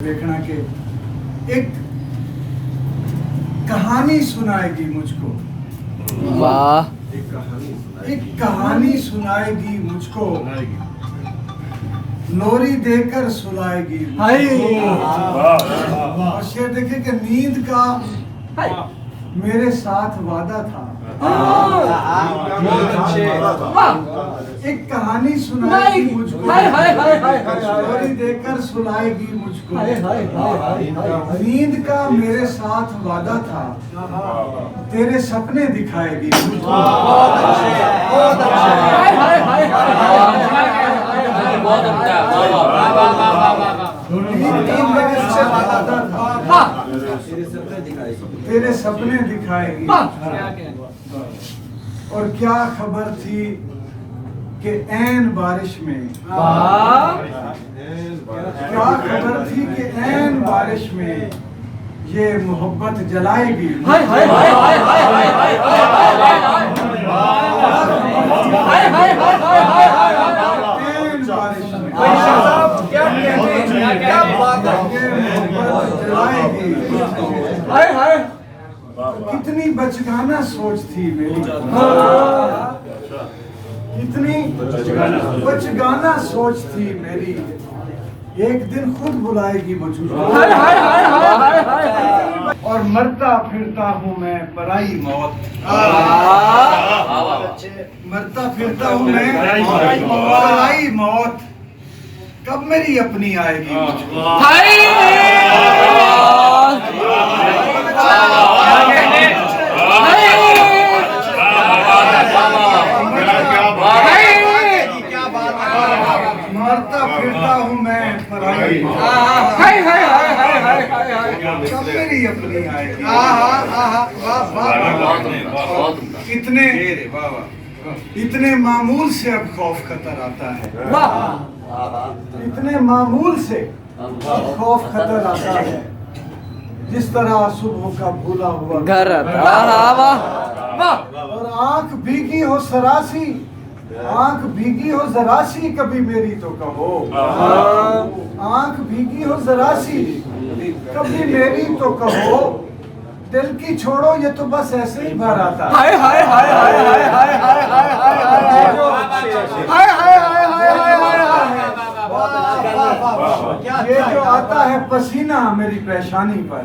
देखना कि एक कहानी सुनाएगी मुझको। वाह। एक कहानी सुनाएगी मुझको, लोरी देकर सुलाएगी। और शेर देखिए कि नींद का मेरे साथ वादा था। एक कहानी सुनाएगी मुझको, लोरी देकर सुलाएगी मुझको। नींद का मेरे साथ वादा था, तेरे सपने दिखाएगी मुझको। तेरे सपने दिखाएगी। और क्या खबर थी कि ऐन बारिश में, क्या खबर थी कि ऐन बारिश में ये मोहब्बत जलाएगी। कितनी बचगाना सोच थी मेरी, कितनी बचगाना सोच थी मेरी, एक दिन खुद बुलाएगी मुझको। और मरता फिरता हूँ मैं पराई मौत, मरता फिरता हूँ मैं पराई मौत, कब मेरी अपनी आएगी मुझको। मरता फिरता हूँ मैं पराई मौत, कब मेरी अपनी आएगी। इतने मामूल से अब खौफ खतर आता है, इतने मामूल से खौफ खतर आता है, जिस तरह सुबह का भूला हुआ घर और आंख भीगी हो सरासी, आंख भीगी हो जरासी, कभी मेरी तो कहो। आंख भीगी हो जरासी, कभी मेरी तो कहो। दिल की छोड़ो, ये तो बस ऐसे ही भर आता है। ये जो आता है पसीना मेरी पेशानी पर,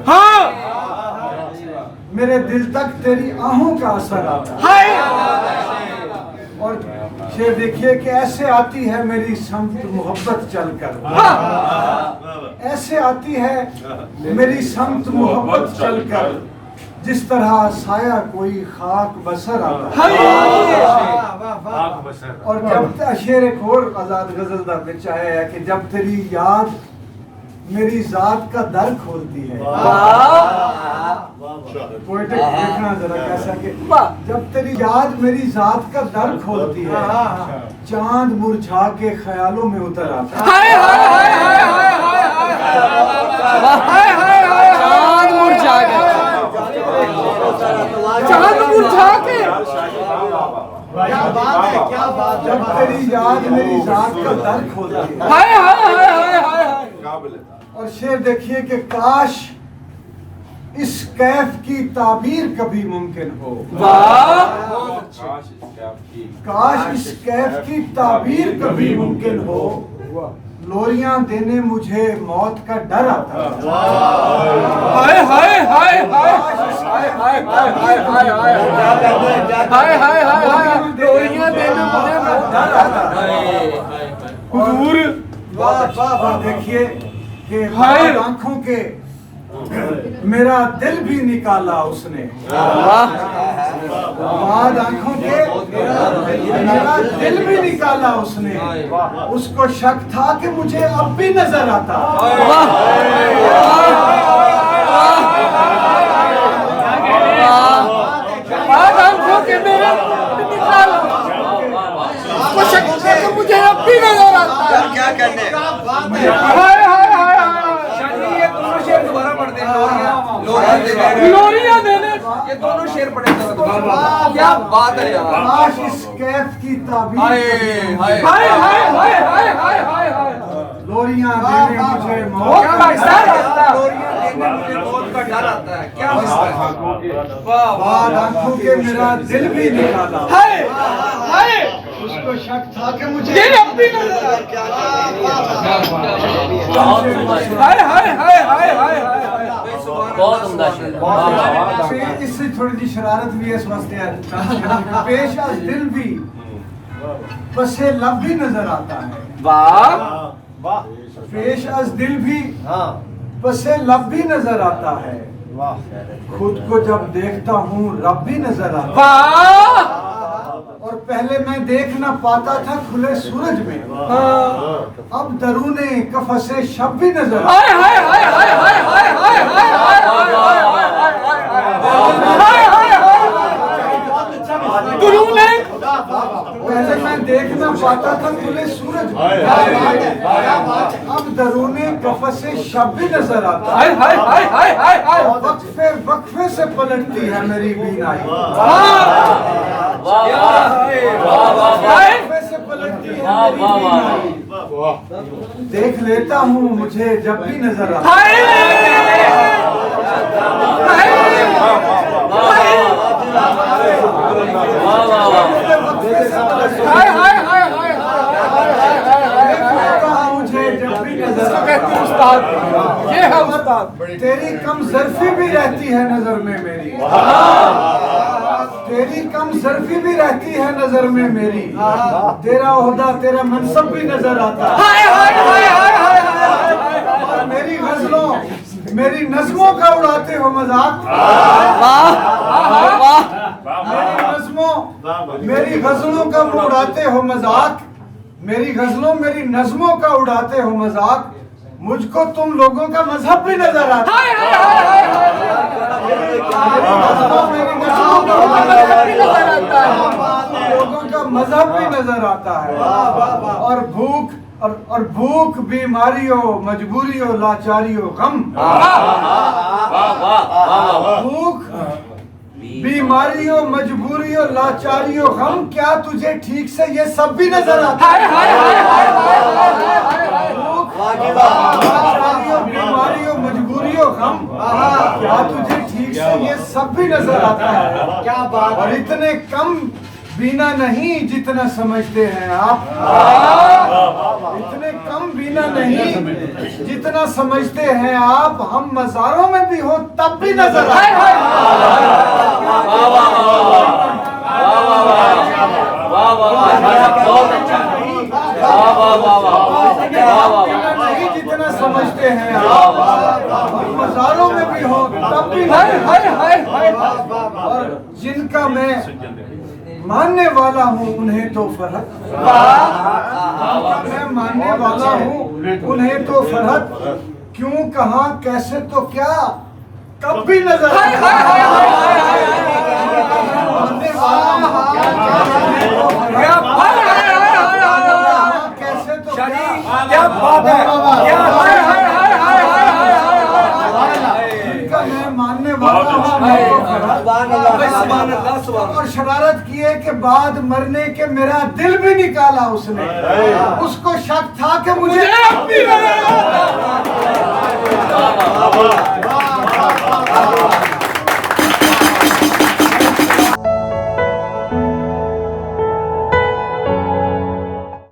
मेरे दिल तक तेरी आहों का असर आता है। और ये देखिए कि ऐसे आती है मेरी समत मोहब्बत चलकर, ऐसे आती है मेरी समत मोहब्बत चलकर, जिस तरह साया कोई खाक बसर आता है। और जब शेर एक और आजाद गजल दा विच आया है कि जब तेरी याद मेरी जात का दर खोलती है। पोएटिक देखना जरा कैसा कि जब तेरी याद मेरी जात का दर खोलती है, चांद मुरझा के ख्यालों में उतर आता है। चांद मुरझा के, चांद मुरझा के, क्या बात है, क्या बात। जब तेरी याद मेरी जात का दर खोलती है। और शेर देखिए कि काश इस कैफ की ताबीर कभी मुमकिन हो। काश इस कैफ की ताबीर कभी मुमकिन हो, लोरियां देने मुझे मौत का डर आता है। लोरियां देने मुझे डर आता है। हुजूर देखिए कि बाद आंखों के मेरा दिल भी निकाला उसने, बाद आंखों के मेरा दिल भी निकाला उसने, उसको शक था कि मुझे अब भी नजर आता। बाद आंखों के मेरा निकाला, उसको शक था कि मुझे अब भी नजर आता। क्या करने लोरियां देने, ये दोनों शेर पड़े। क्या बात है यार। काश इस कैफ की ताबीर लोरियां देने मुझे मौत का डर आता है। क्या बाद आंखों के मेरा दिल भी निकाला, उसको शक था कि मुझे बहुत उम्दा शेर। इससे थोड़ी सी शरारत भी है इस वास्ते है। पेश आज दिल भी बसे लब भी नजर आता है। वाह पेश आज दिल भी बसे लब भी नजर आता है। खुद को जब देखता हूँ रब भी नजर आता है। और पहले मैं देख ना पाता था खुले सूरज में, अब दरूने कफसे शब भी नजर आता है। पहले मैं देख ना पाता था खुले सूरज में, अब दरूने कफसे शब भी नजर आता है। वक्फे वक्फे से पलटती है मेरी बीनाई, वक्फे से पलटती है मेरी बीनाई। देख लेता हूँ मुझे जब भी नजर आता है। ये है उस्ताद। तेरी कम ज़र्फी भी रहती है नजर में मेरी, तेरी कम ज़र्फी भी रहती है नजर में मेरी। तेरा ओहदा तेरा मनसब भी नजर आता है। मेरी गजलों मेरी नज़मों का उड़ाते हो मजाक, मेरी नज़मों मेरी गजलों का उड़ाते हो मजाक, मेरी गजलों मेरी नज़मों का उड़ाते हो मजाक। मुझको तुम लोगों का मजहब भी नजर आता है। लोगों का मजहब भी नजर आता है। और भूख बीमारियों मजबूरियों लाचारियों गम, भूख बीमारियों मजबूरियों लाचारियों गम, क्या तुझे ठीक से ये सब भी नजर आता है? बीमारियों मजबूरियों गम, क्या तुझे ठीक से ये सब भी नजर आता है? क्या बात। और इतने कम बीना नहीं जितना समझते हैं आप, इतने कम बीना नहीं जितना समझते हैं आप। हम मज़ारों में भी हो तब भी नजर आते हैं। नहीं जितना समझते हैं आप, मज़ारों में भी हो तब भी। और जिनका मैं मानने वाला हूँ उन्हें तो फरहत, मैं मानने वाला हूँ उन्हें तो फरहत, क्यों कहाँ कैसे तो क्या कब भी नजर कैसे तो क्या बात है। मैं मानने वाला हूँ और शरारत किए के बाद मरने के मेरा दिल भी निकाला उसने, उसको शक था कि मुझे